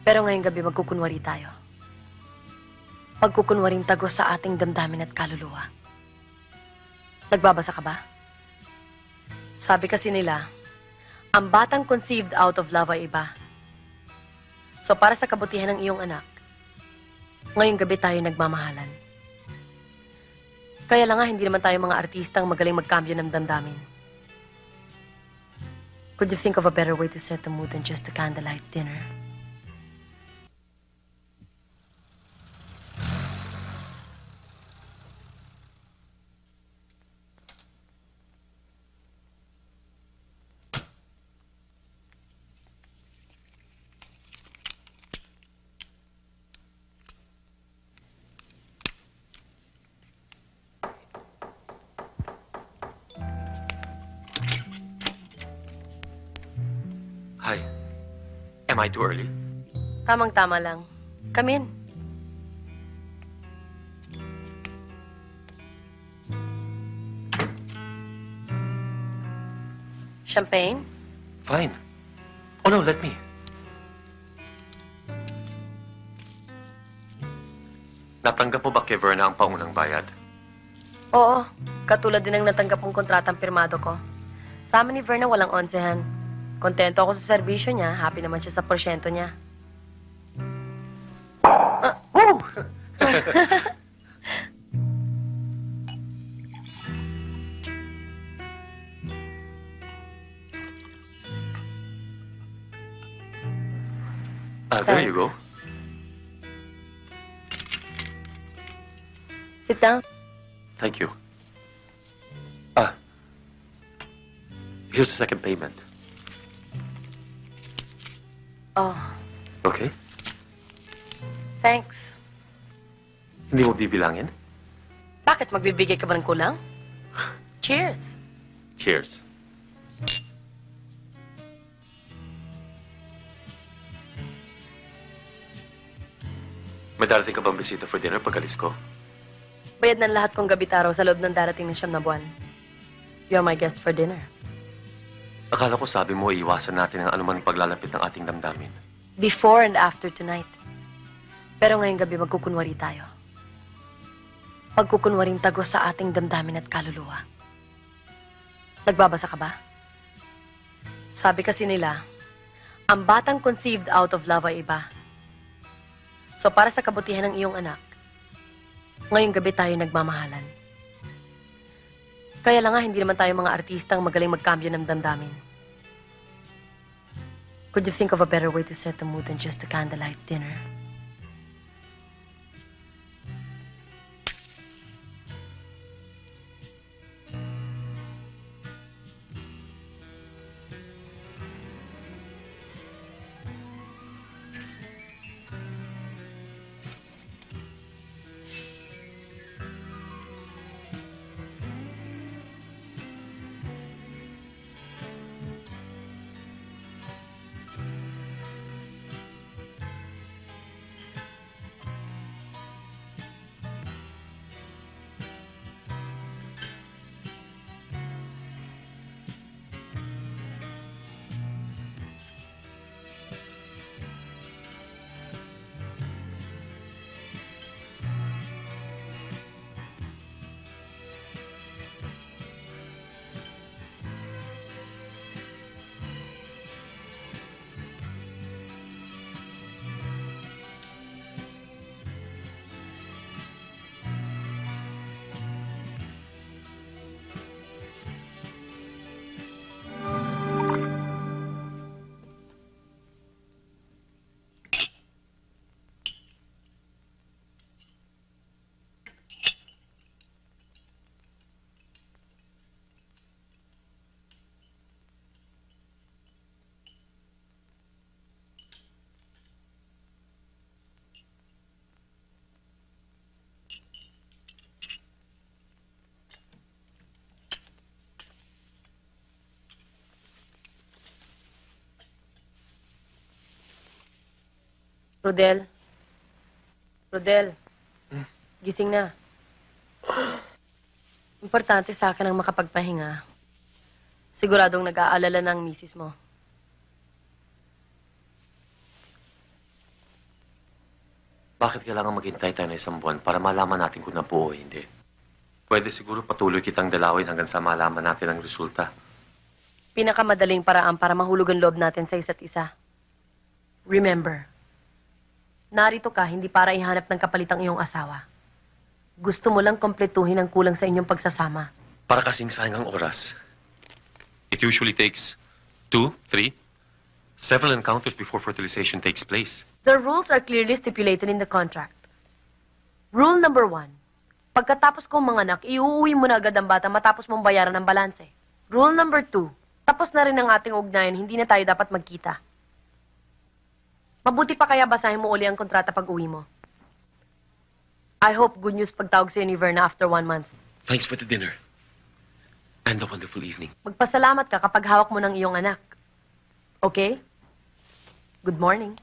Pero ngayong gabi magkukunwari tayo. Pagkukunwaring tagos sa ating damdamin at kaluluwa. Nagbabasa ka ba? Sabi kasi nila, ang batang conceived out of love ay iba. So para sa kabutihan ng iyong anak, ngayong gabi tayo nagmamahalan. Kaya lang nga, hindi naman tayo mga artistang magaling magkambyo ng damdamin. Could you think of a better way to set the mood than just a candlelight dinner? Hi. Am I too early? Tamang-tama lang. Come in. Champagne? Fine. Oh no, let me. Natanggap mo ba kay Verna ang paunang bayad? Oo. Katulad din ng natanggap mong kontratang pirmado ko. Sa amin ni Verna walang onsehan. Kontento ako sa serbisyo niya. Happy naman siya sa porsyento niya. Woo! There you go. Sit down. Thank you. Here's the second payment. Oh, Okay? thanks. Hindi mo bibilangin? Bakit magbibigay ka ba ng kulang? Cheers. Cheers. May darating ka bang bisita for dinner pag-alis ko? Bayad ng lahat kong gabi taraw sa loob ng darating ng 9 na buwan. You're my guest for dinner. Akala ko sabi mo iiwasan natin ang anuman paglalapit ng ating damdamin. Before and after tonight. Pero ngayong gabi magkukunwari tayo. Pagkukunwaring tagos sa ating damdamin at kaluluwa. Nagbabasa ka ba? Sabi kasi nila, ang batang conceived out of love ay iba. So para sa kabutihan ng iyong anak, ngayong gabi tayo nagmamahalan. Kaya lang nga, hindi naman tayo mga artistang magaling magkambyo ng damdamin. Could you think of a better way to set the mood than just a candlelight dinner? Rodel? Rodel? Gising na. Importante sa akin ang makapagpahinga. Siguradong nag-aalala ng misis mo. Bakit kailangan maghintay tayo ng 1 buwan para malaman natin kung nabuo o hindi? Pwede siguro patuloy kitang dalawin hanggang sa malaman natin ang resulta. Pinakamadaling paraan para mahulog ang loob natin sa isa't isa. Remember, narito ka hindi para ihanap ng kapalitang iyong asawa. Gusto mo lang kompletuhin ang kulang sa inyong pagsasama. Para kasing sayang ang oras. It usually takes 2, 3, several encounters before fertilization takes place. The rules are clearly stipulated in the contract. Rule number 1. Pagkatapos kong manganak, iuuwi mo na agad ang bata matapos mong bayaran ng balanse. Rule number 2. Tapos na rin ang ating ugnayan, hindi na tayo dapat magkita. Mabuti pa kaya basahin mo uli ang kontrata pag uwi mo. I hope good news pagtawag sa'yo ni Verna after 1 month. Thanks for the dinner. And a wonderful evening. Magpasalamat ka kapag hawak mo ng iyong anak. Okay? Good morning.